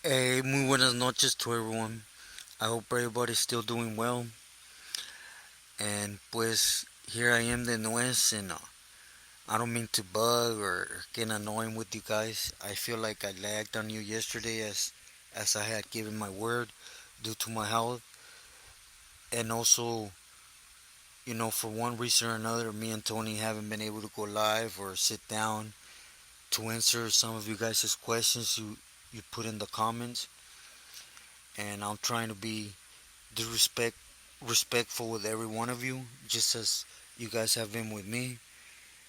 Hey, muy buenas noches to everyone. I hope everybody's still doing well. And pues here I am de nuez, and I don't mean to bug or get annoying with you guys. I feel like I lagged on you yesterday as I had given my word due to my health, and also for one reason or another, me and Tony haven't been able to go live or sit down to answer some of you guys' questions you put in the comments, and I'm trying to be disrespect respectful with every one of you, just as you guys have been with me.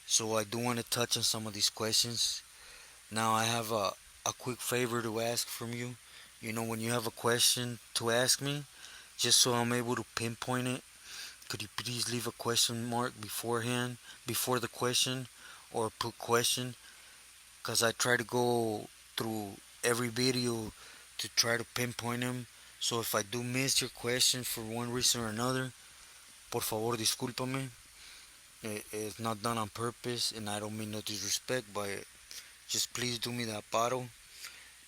So I do want to touch on some of these questions. Now I have a quick favor to ask from you. When you have a question to ask me, just so I'm able to pinpoint it, could you please leave a question mark beforehand, before the question, or put question? Because I try to go through every video to try to pinpoint them. So if I do miss your question for one reason or another, por favor, discúlpame. It's not done on purpose, and I don't mean no disrespect, but just please do me that paro,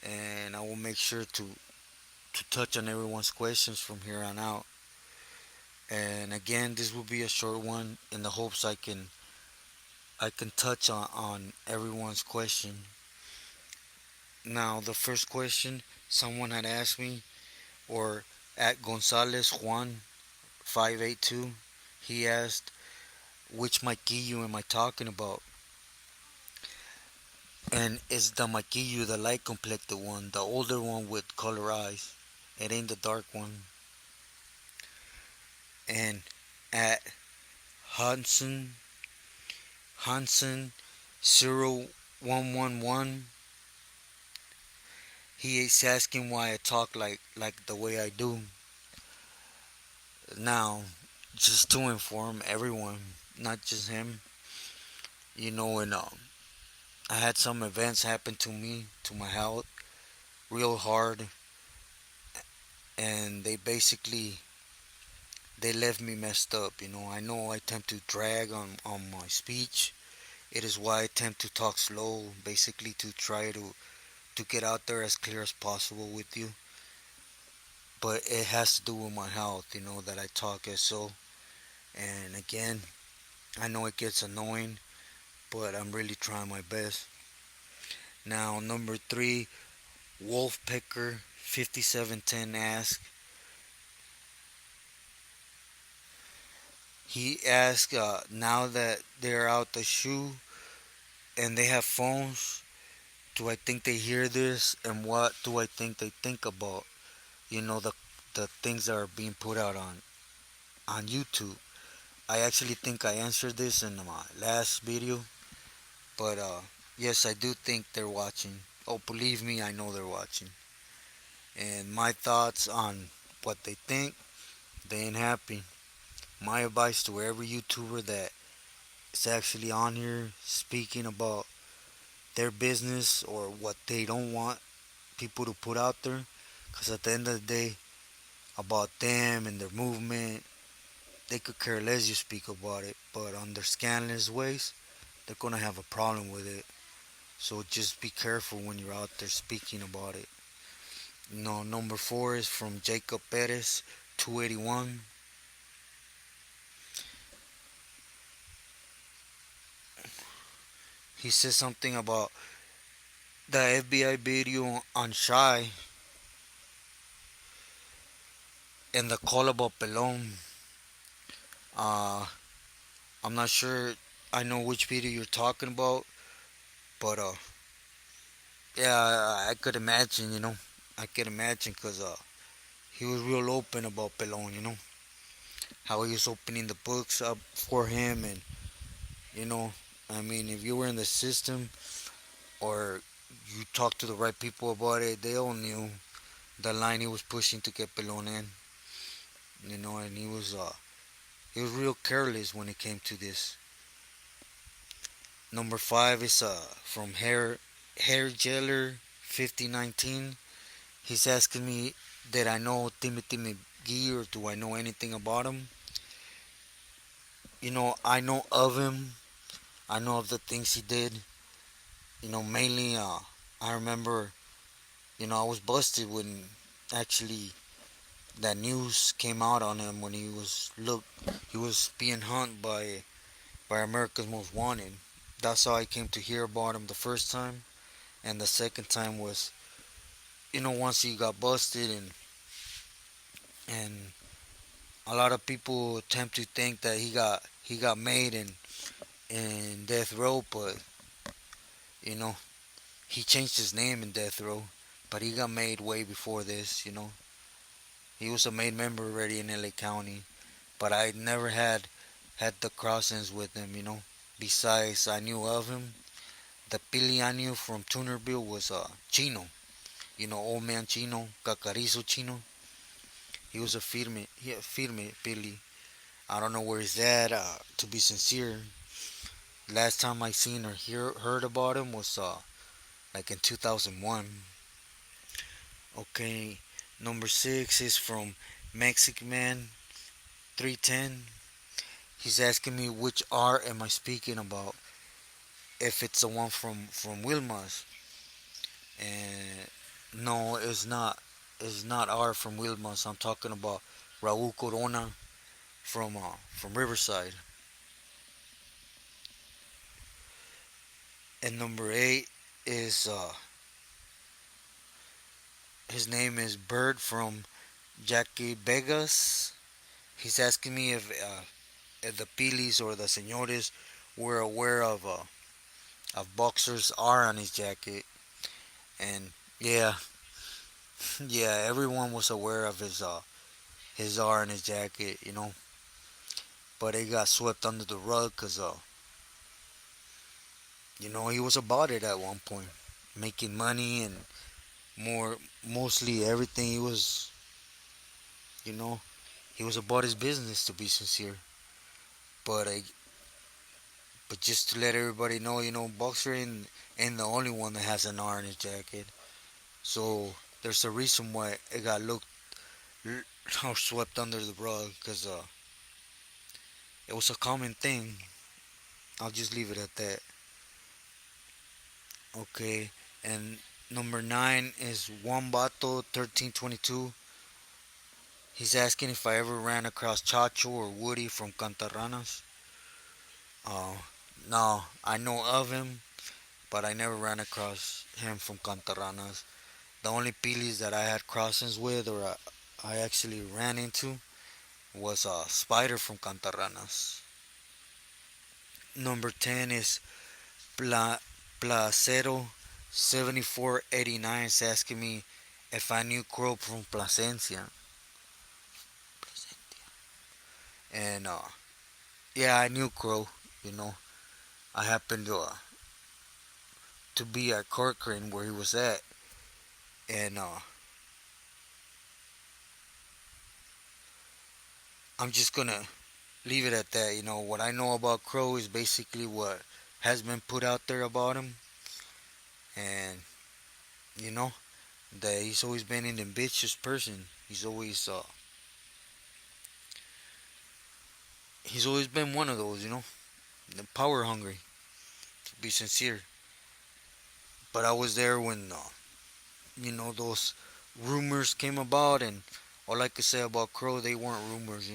and I will make sure to touch on everyone's questions from here on out. And again, this will be a short one in the hopes I can touch on everyone's question. Now, the first question someone had asked me, or at Gonzalez Juan 582, he asked, which Maquillo am I talking about? And it's the Maquillo, the light complected one, the older one with color eyes. It ain't the dark one. And at Hansen Hansen 0111, he is asking why I talk like the way I do. Now, just to inform everyone, not just him, and I had some events happen to me, to my health, real hard, and they left me messed up. I know I tend to drag on my speech. It is why I tend to talk slow, basically to try to get out there as clear as possible with you. But it has to do with my health, that I talk as so. And again, I know it gets annoying, but I'm really trying my best. Now, number three, Wolfpecker 5710 asks. He asked, now that they're out the shoe and they have phones, do I think they hear this, and what do I think they think about the things that are being put out on YouTube? I actually think I answered this in my last video, but yes, I do think they're watching. Oh, believe me, I know they're watching. And my thoughts on what they think, they ain't happy. My advice to every YouTuber that is actually on here speaking about their business or what they don't want people to put out there, because at the end of the day, about them and their movement, they could care less you speak about it, but on their scandalous ways, they're gonna have a problem with it. So just be careful when you're out there speaking about it. Number four is from Jacob Perez, 281. He says something about the FBI video on Shy and the call about Pelon. Uh, I'm not sure I know which video you're talking about, but yeah, I could imagine, I could imagine because he was real open about Pelon, how he was opening the books up for him, and you know, I mean, if you were in the system or you talked to the right people about it, they all knew the line he was pushing to get Pelon in, and he was real careless when it came to this. Number five is from Hair Jeller 5019. He's asking me, did I know Timothy McGee or do I know anything about him? I know of him. I know of the things he did. Mainly, I remember I was busted when actually that news came out on him when he was being hunted by America's Most Wanted. That's how I came to hear about him the first time, and the second time was once he got busted and a lot of people attempt to think that he got made in death row, but you know he changed his name in death row, but he got made way before this. He was a made member already in LA County, but I never had the crossings with him. Besides, I knew of him. The Pili I knew from Tunerville was Chino. Old man Chino, Cacarizo Chino. He a firme Pili. I don't know where he's at. To be sincere, last time I seen or heard about him was like in 2001. Okay, number six is from Mexican Man 310. He's asking me which R am I speaking about. If it's the one from Wilma's, and no, it's not. It's not R from Wilma's. I'm talking about Raul Corona from Riverside. And number eight is his name is Bird from Jackie Vegas. He's asking me if the Pilis or the Senores were aware of Boxer's R on his jacket. And yeah, yeah, everyone was aware of his R on his jacket. But it got swept under the rug because he was about it at one point, making money and mostly everything. You know, he was about his business, to be sincere. But but just to let everybody know, Boxer ain't the only one that has an R in his jacket. So there's a reason why it got looked or swept under the rug, because it was a common thing. I'll just leave it at that. Okay, and number nine is Wambato 1322. He's asking if I ever ran across Chacho or Woody from Cantarranas. Uh, no, I know of him, but I never ran across him from Cantarranas. The only pilis that I had crossings with, or I actually ran into, was a Spider from Cantarranas. Number 10 is Pla- Placero 7489 is asking me if I knew Crow from Placencia. And yeah, I knew Crow. You know, I happened to be at Corcoran where he was at, and I'm just gonna leave it at that. What I know about Crow is basically what has been put out there about him, and you know that he's always been an ambitious person. He's always been one of those, the power hungry. To be sincere, but I was there when those rumors came about, and all I could say about Crow, they weren't rumors.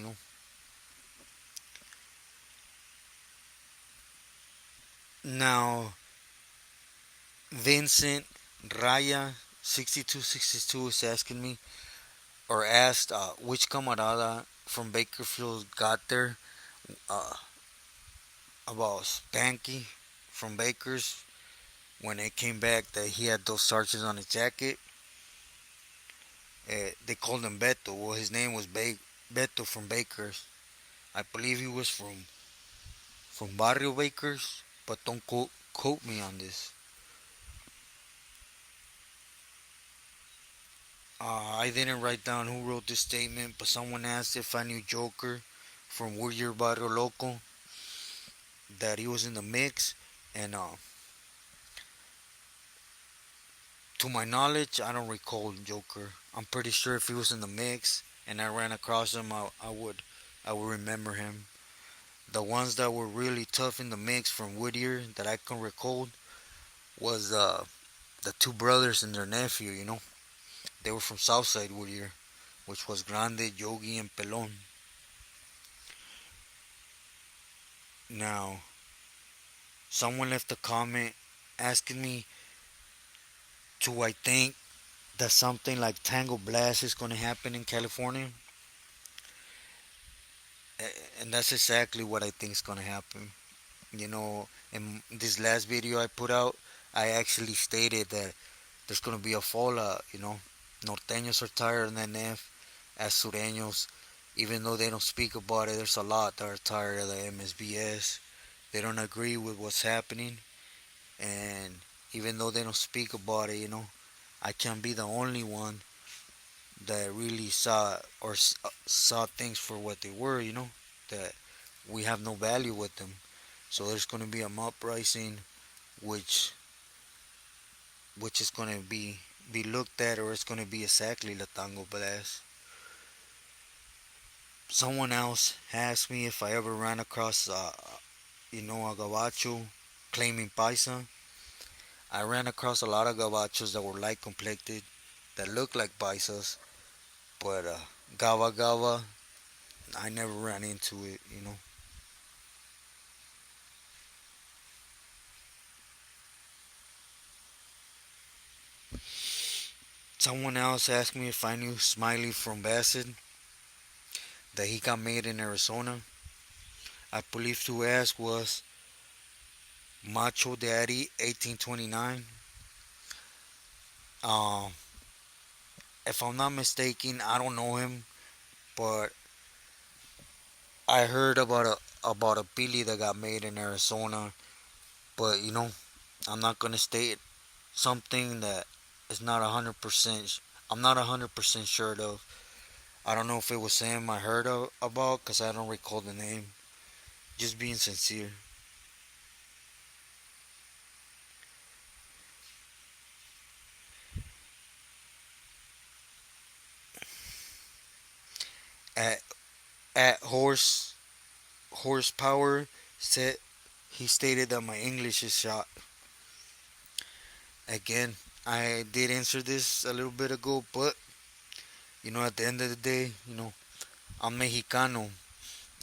Now, Vincent Raya 6262 is asking me, or asked, which camarada from Bakerfield got there, uh, about Spanky from Baker's when it came back that he had those starches on his jacket. They called him Beto. Well, his name was Beto from Baker's. I believe he was from Barrio Baker's, but don't quote me on this. I didn't write down who wrote this statement, but someone asked if I knew Joker from wirh Barrio Loco, that he was in the mix, and to my knowledge, I don't recall Joker. I'm pretty sure if he was in the mix and I ran across him, I would remember him. The ones that were really tough in the mix from Whittier that I can recall was the two brothers and their nephew. They were from Southside Whittier, which was Grande, Yogi, and Pelon. Now, someone left a comment asking me, do I think that something like Tango Blast is going to happen in California? And that's exactly what I think is going to happen. In this last video I put out, I actually stated that there's going to be a fallout. Norteños are tired of the NF, as Sureños, even though they don't speak about it, there's a lot that are tired of the MSBS. They don't agree with what's happening, and even though they don't speak about it, I can't be the only one that really saw things for what they were, that we have no value with them. So there's going to be a uprising, which which is going to be looked at, or it's going to be exactly the Tango Blast. Someone else asked me if I ever ran across a gabacho claiming paisa. I ran across a lot of gabachos that were light complected, that looked like paisas, but gava gava, I never ran into it. Someone else asked me if I knew Smiley from Bassett, that he got made in Arizona. I believe to ask was Macho Daddy 1829. Um, if I'm not mistaken, I don't know him, but I heard about a Billy that got made in Arizona. But I'm not gonna state something that is not 100%. I'm not 100% sure of. I don't know if it was him I heard about, because I don't recall the name. Just being sincere. At at horsepower said he stated that my English is shot. Again, I did answer this a little bit ago, but at the end of the day, I'm Mexicano,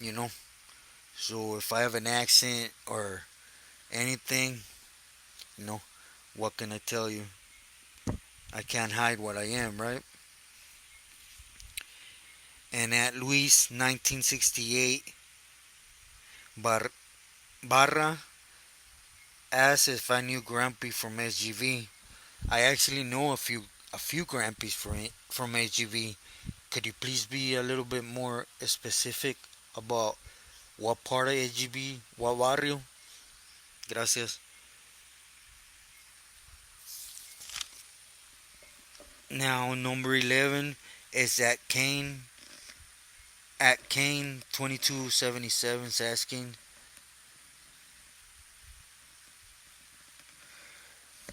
you know. So if I have an accent or anything, you know, what can I tell you? I can't hide what I am, right? And at Luis 1968, Bar- Barra asked if I knew Grumpy from SGV. I actually know a few Grampies from HGV. Could you please be a little bit more specific about what part of HGV, what barrio? Gracias. Now number 11 is at Kane 2277 asking.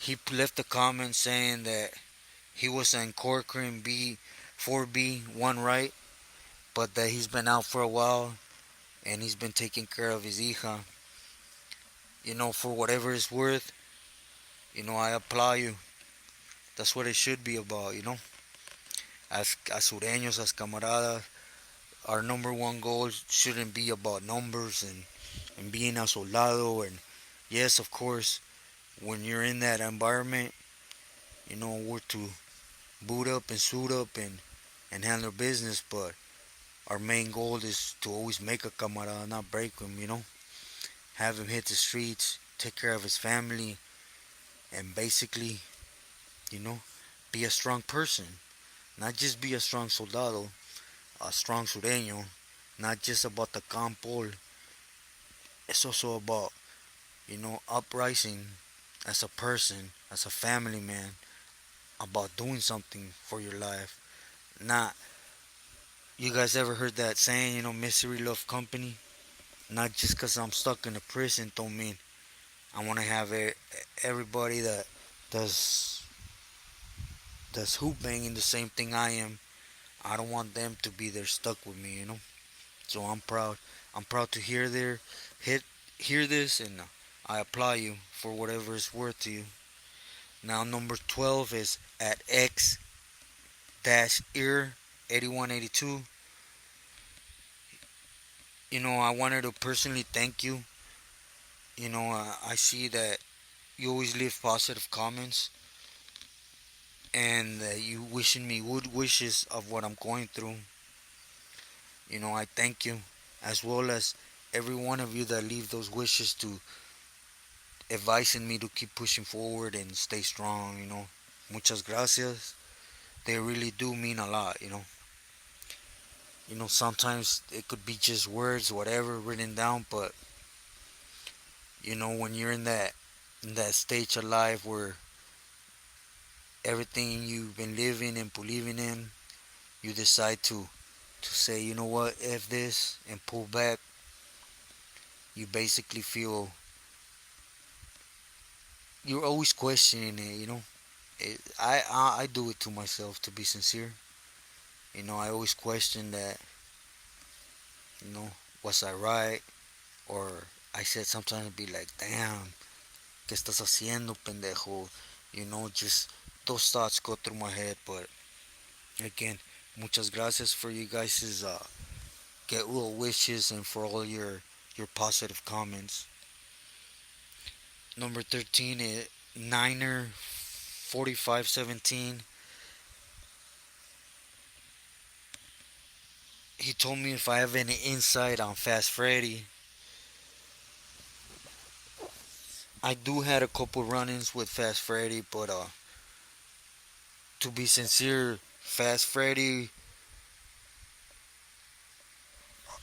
He left a comment saying that he was in Corcoran B 4B 1 right, but that he's been out for a while and he's been taking care of his hija. For whatever it's worth, I applaud you. That's what it should be about. As sureños, as camaradas, our number one goal shouldn't be about numbers and being a soldado. And yes, of course, when you're in that environment, we're to boot up and suit up and handle business. But our main goal is to always make a camarada, not break him. Have him hit the streets, take care of his family, and basically, you know, be a strong person. Not just be a strong soldado, a strong sureño. Not just about the campo. It's also about, uprising as a person, as a family man, about doing something for your life. Not, you guys ever heard that saying, misery love company? Not just because I'm stuck in a prison don't mean I want to have everybody that does does hoop banging the same thing I am. I don't want them to be there stuck with me. So I'm proud. I'm proud to hear this, and I applaud you for whatever it's worth to you. Now number 12 is at X dash ear 8182. I wanted to personally thank you. I see that you always leave positive comments and you wishing me good wishes of what I'm going through. I thank you, as well as every one of you that leave those wishes to advising me to keep pushing forward and stay strong. Muchas gracias. They really do mean a lot. Sometimes it could be just words, whatever, written down, but when you're in that stage of life where everything you've been living and believing in, you decide to say, you know what, F this, and pull back. You basically feel you're always questioning it. I do it to myself, to be sincere. I always question that. You know, was I right? Or I said sometimes be like, damn, ¿qué estás haciendo, pendejo? Just those thoughts go through my head. But again, muchas gracias for you guys' get well wishes and for all your positive comments. Number 13 is Niner 4517. He told me if I have any insight on Fast Freddy. I do had a couple run-ins with Fast Freddy, but to be sincere, Fast Freddy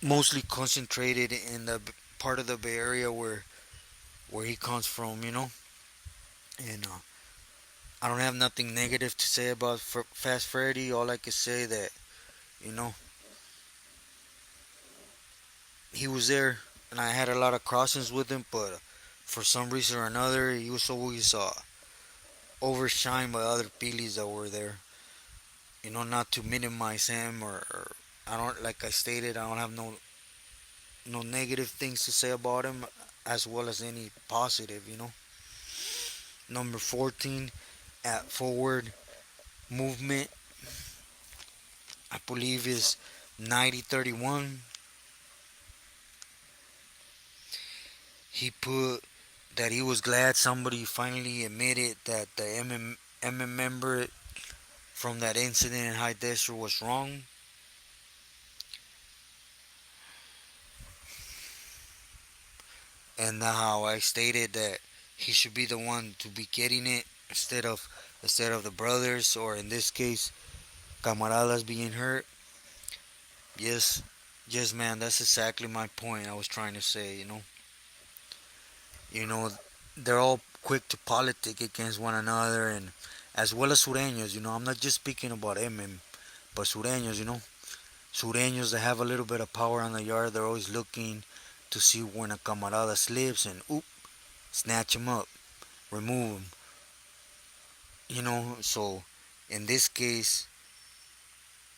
mostly concentrated in the part of the Bay Area where he comes from. And I don't have nothing negative to say about Fast Freddy. All I can say that you know he was there, and I had a lot of crossings with him, but for some reason or another, he was always overshined by other Pilis that were there. Not to minimize him, or I don't, like I stated, I don't have no negative things to say about him, as well as any positive. Number 14 at forward movement, I believe is 9031. He put that he was glad somebody finally admitted that the MM member from that incident in High Desert was wrong. And how I stated that he should be the one to be getting it instead of the brothers, or in this case camaradas being hurt. Yes, yes, man, that's exactly my point I was trying to say. You know, they're all quick to politic against one another, and as well as sureños. I'm not just speaking about MM, but sureños. Sureños that have a little bit of power on the yard, they're always looking to see when a camarada slips and oop, snatch him up, remove him. So in this case,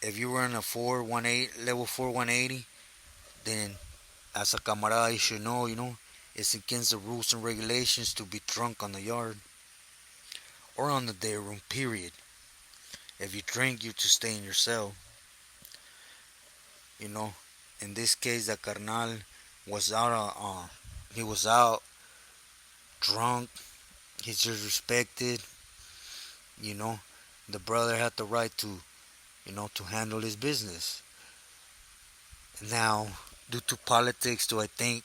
if you were in a 418 level 4180, then as a camarada you should know, it's against the rules and regulations to be drunk on the yard or on the day room. Period. If you drink, you to stay in your cell. You know, in this case, the carnal was out. He was out drunk. He's disrespected. You know, the brother had the right to handle his business. Now, due to politics, do I think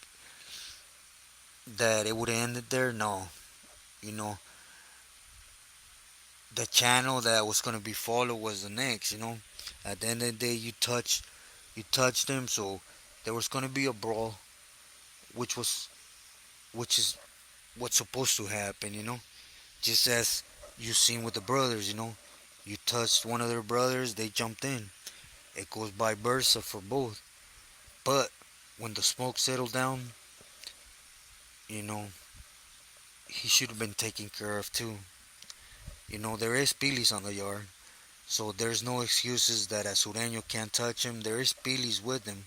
that it would have ended there? No. You know, the channel that was going to be followed was the next. At the end of the day, you touched him, so there was going to be a brawl, which is what's supposed to happen. Just as you seen with the brothers. You touched one of their brothers, they jumped in. It goes vice versa for both. But when the smoke settled down, you know, he should have been taken care of too. There is pilis on the yard, so there's no excuses that a sureño can't touch him. There is pilis with him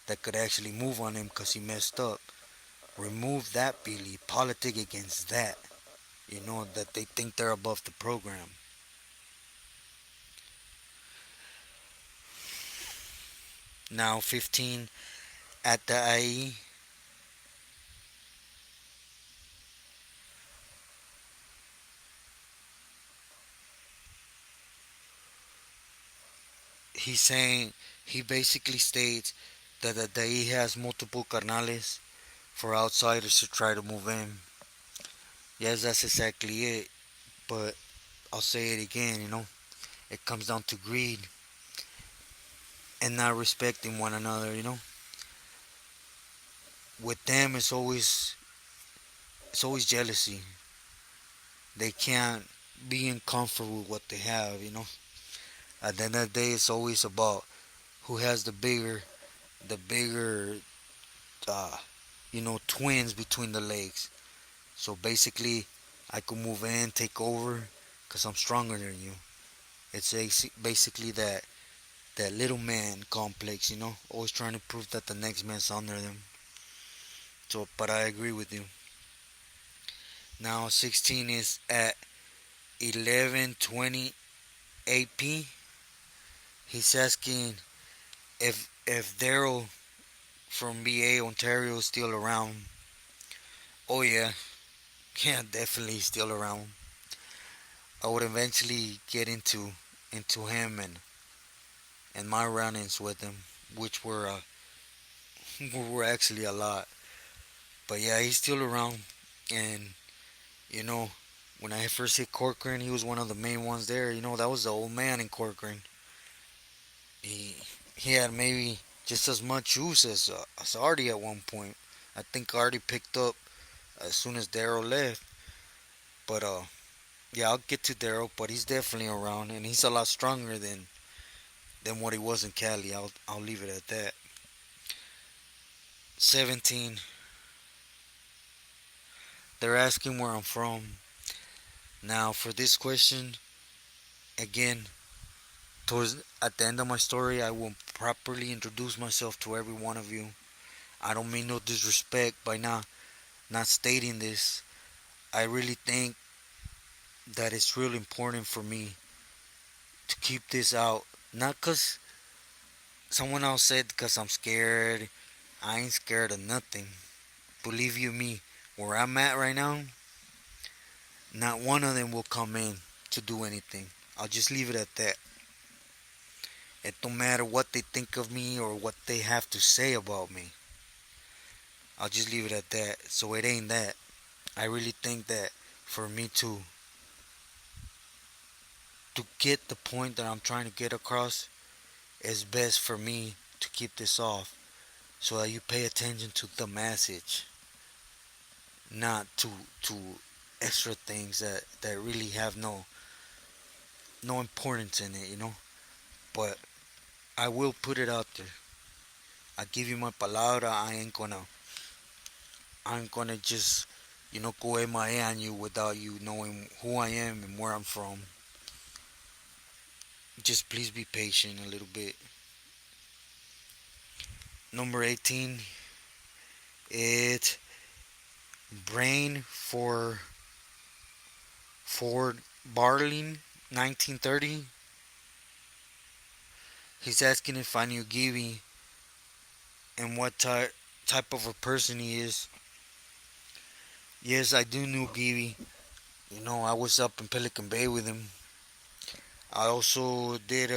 that could actually move on him because he messed up. Remove that pili, politic against that. that they think they're above the program. Now 15 at the IE, he's saying, he basically states that the IE has multiple carnales for outsiders to try to move in. Yes, that's exactly it. But I'll say it again. It comes down to greed and not respecting one another. With them, it's always jealousy. They can't be in comfort with what they have. At the end of the day, it's always about who has the bigger, uh, twins between the legs. So basically, I could move in, take over, cause I'm stronger than you. It's basically that little man complex. Always trying to prove that the next man's under them. So, but I agree with you. Now 16 is at 11:20 AP. He's asking if Daryl from BA Ontario is still around. Oh yeah, yeah, definitely still around. I would eventually get into him and my run-ins with him, which were actually a lot. But yeah, he's still around, and you know, when I first hit Corcoran, he was one of the main ones there. That was the old man in Corcoran. He he had maybe just as much use as Artie at one point. I think Artie picked up as soon as Daryl left. But yeah, I'll get to Daryl, but he's definitely around, and he's a lot stronger than what he was in Cali. I'll leave it at that. 17. They're asking where I'm from. Now, for this question, again, towards at the end of my story, I will properly introduce myself to every one of you. I don't mean no disrespect by not stating this. I really think that it's real important for me to keep this out. Not because someone else said because I'm scared. I ain't scared of nothing. Believe you me, where I'm at right now, not one of them will come in to do anything. I'll just leave it at that. It don't matter what they think of me or what they have to say about me. I'll just leave it at that. So it ain't that. I really think that for me to get the point that I'm trying to get across, it's best for me to keep this off so that you pay attention to the message, not to extra things that really have no importance in it. But I will put it out there. I give you my palabra. I ain't gonna just go MIA on you without you knowing who I am and where I'm from. Just please be patient a little bit. Number 18. It's Brain for Ford Barling 1930. He's asking if I knew Gibby and what type of a person he is. Yes, I do know Gibby. I was up in Pelican Bay with him. I also did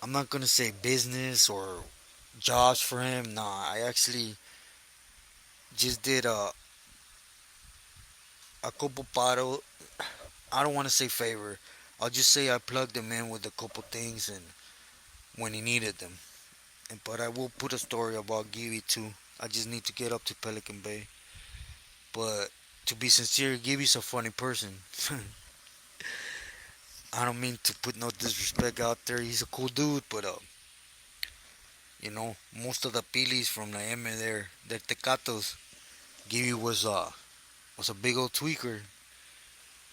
I'm not gonna say business or jobs for him. Nah, I actually just did a couple bottle. I don't want to say favor. I'll just say I plugged him in with a couple things and when he needed them. But I will put a story about Gibby too. I just need to get up to Pelican Bay. But to be sincere, Gibby's a funny person. I don't mean to put no disrespect out there. He's a cool dude, but most of the pilis from the M there, they're tecatos. Gibby was a big old tweaker.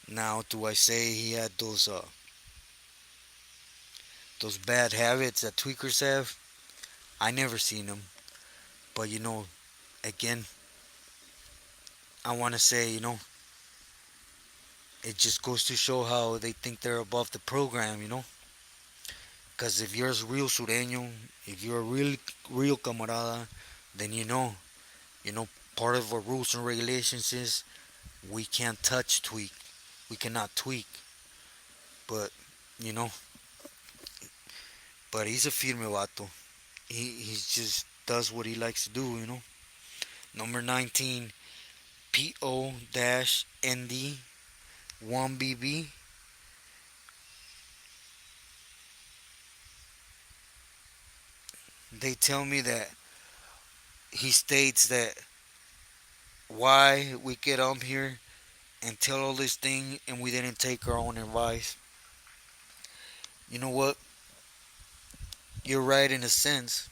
Now, do I say he had those bad habits that tweakers have? I never seen them, but again, I want to say, it just goes to show how they think they're above the program. Because if you're a real sureño, if you're a real camarada, then part of our rules and regulations is we can't touch tweak. We cannot tweak. But, you know, but he's a firme vato. He just does what he likes to do. Number 19, PO-ND1BB. They tell me that he states that why we get up here and tell all this thing and we didn't take our own advice. You know what? You're right in a sense.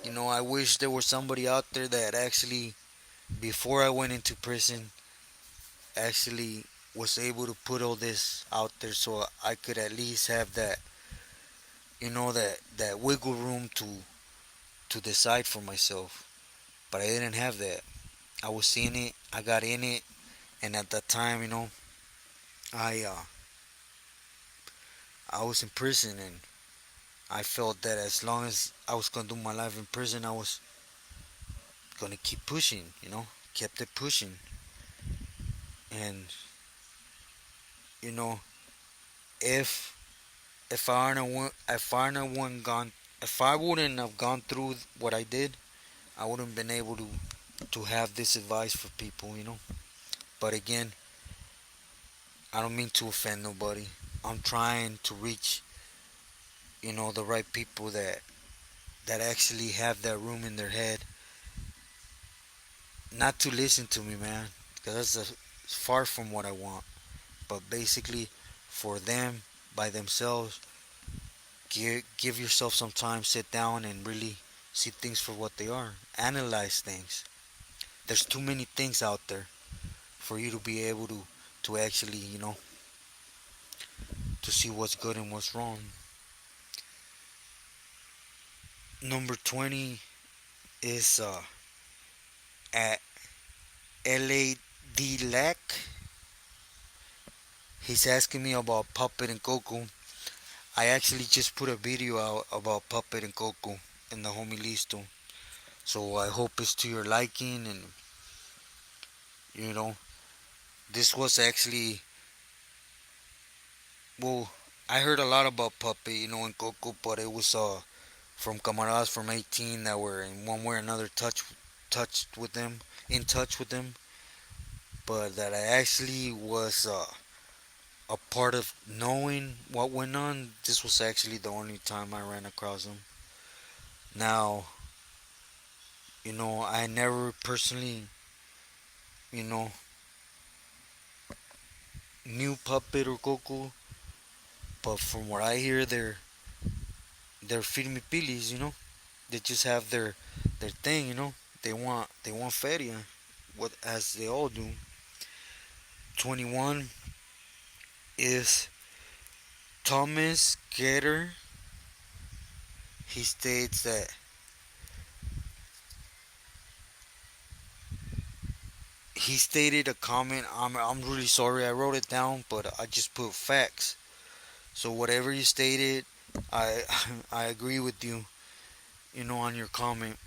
I wish there was somebody out there that actually, before I went into prison, actually was able to put all this out there so I could at least have that wiggle room to decide for myself. But I didn't have that. I was seeing it, I got in it, and at that time, I I was in prison, and I felt that as long as I was gonna do my life in prison, I was gonna keep pushing, kept it pushing, and you know, if if I wouldn't have gone through what I did, I wouldn't been able to have this advice for people. But again, I don't mean to offend nobody. I'm trying to reach, the right people that actually have that room in their head, not to listen to me, man, because that's far from what I want. But basically, for them by themselves, give yourself some time, sit down, and really see things for what they are. Analyze things. There's too many things out there for you to be able to actually, to see what's good and what's wrong. Number 20 is at LAD. He's asking me about Puppet and Coco. I actually just put a video out about Puppet and Coco in the homie listo. So I hope it's to your liking, and you know this was actually, well, I heard a lot about Puppet, and Coco, but it was from camaradas from 18 that were in one way or another touched with them, in touch with them, but that I actually was a part of knowing what went on. This was actually the only time I ran across them. Now, I never personally, you know, knew Puppet or Coco, but from what I hear, they're firme pilis. They just have their thing. They want feria, what as they all do. 21 is Thomas Getter. He states that he stated a comment. I'm really sorry I wrote it down, but I just put facts. So whatever you stated, I I agree with you. On your comment.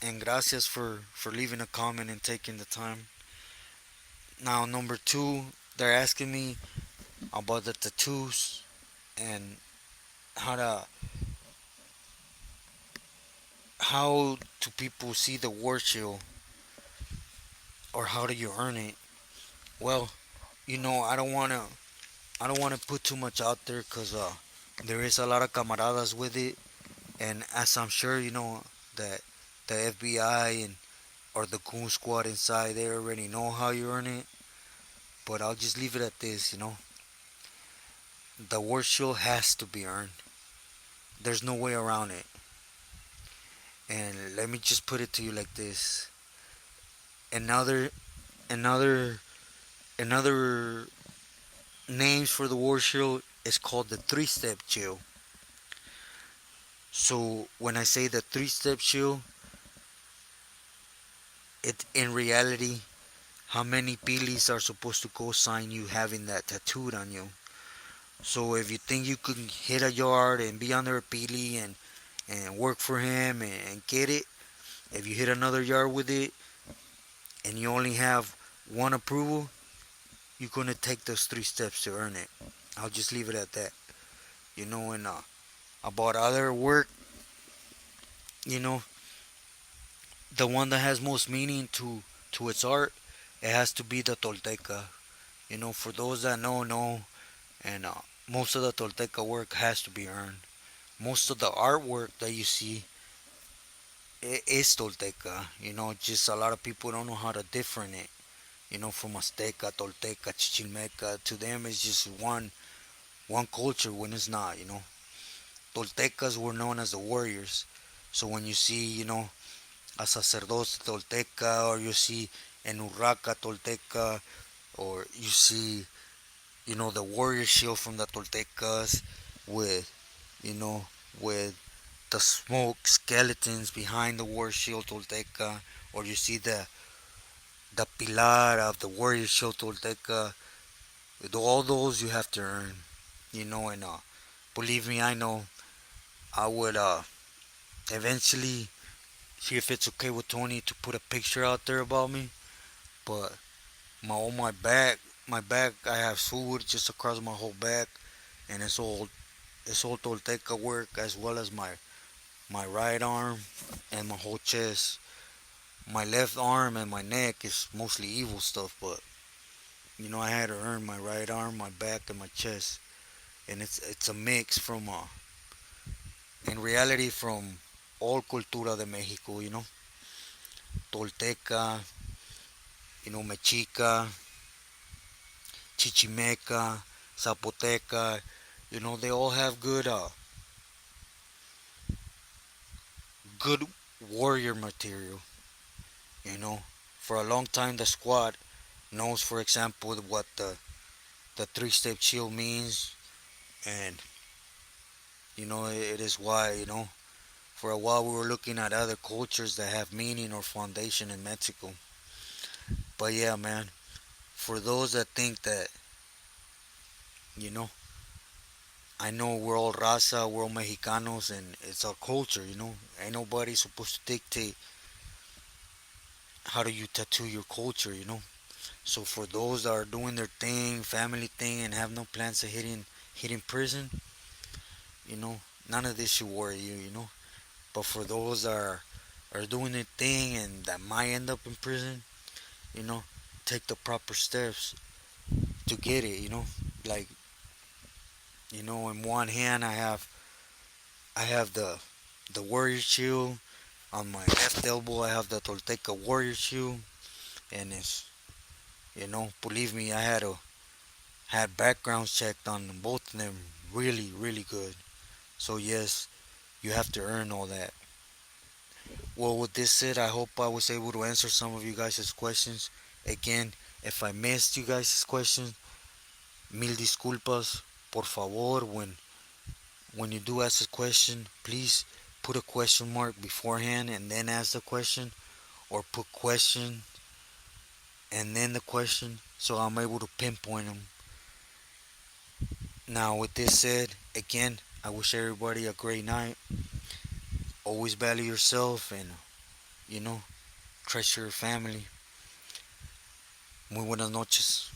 And gracias for leaving a comment and taking the time. Now number two, they're asking me about the tattoos and how to how do people see the war shield, or how do you earn it? Well, I don't wanna put too much out there, cause there is a lot of camaradas with it, and as I'm sure that the FBI and or the goon squad inside, they already know how you earn it. But I'll just leave it at this. The war shield has to be earned. There's no way around it. And let me just put it to you like this: another, another, another names for the war shield is called the three-step shield. So when I say the three-step shield, it in reality how many pilis are supposed to co-sign you having that tattooed on you. So if you think you can hit a yard and be under a pili and work for him and get it, if you hit another yard with it and you only have one approval, you're gonna take those 3 steps to earn it. I'll just leave it at that. And about other work, you know, the one that has most meaning to its art, it has to be the Tolteca. For those that know, and most of the Tolteca work has to be earned. Most of the artwork that you see is Tolteca. Just a lot of people don't know how to different it. From Azteca, Tolteca, Chichimeca, to them it's just one culture when it's not. Toltecas were known as the warriors. So when you see, a sacerdote Tolteca, or you see an urraca Tolteca, or you see, the warrior shield from the Toltecas with, you know, with the smoke skeletons behind the warrior shield Tolteca, or you see the pilar of the warrior shield Tolteca. All those you have to earn, and believe me, I know I would eventually see if it's okay with Tony to put a picture out there about me. But on my back, I have sword just across my whole back, and it's all Tolteca work, as well as my right arm and my whole chest. My left arm and my neck is mostly evil stuff, but I had to earn my right arm, my back, and my chest, and it's a mix from in reality, from all cultura de Mexico, Tolteca, Mexica, Chichimeca, Zapoteca. They all have good warrior material. You know, for a long time, the squad knows, for example, what the 3 step shield means, and it is why, for a while we were looking at other cultures that have meaning or foundation in Mexico. But yeah, man, for those that think that, you know, I know we're all raza, we're all Mexicanos, and it's our culture. Ain't nobody supposed to dictate how do you tattoo your culture. So for those that are doing their thing, family thing, and have no plans of hitting prison, you know, none of this should worry you. But for those that are doing their thing and that might end up in prison, you know, take the proper steps to get it. Like, in one hand I have the warrior shield. On my left elbow I have the Tolteca warrior shield, and it's believe me, I had backgrounds checked on both of them, really, really good. So yes, you have to earn all that. Well, with this said, I hope I was able to answer some of you guys' questions. Again, if I missed you guys' questions, mil disculpas. Por favor, when you do ask a question, please put a question mark beforehand and then ask the question, or put question and then the question, so I'm able to pinpoint them. Now, with this said, again, I wish everybody a great night. Always value yourself, and, you know, treasure your family. Muy buenas noches.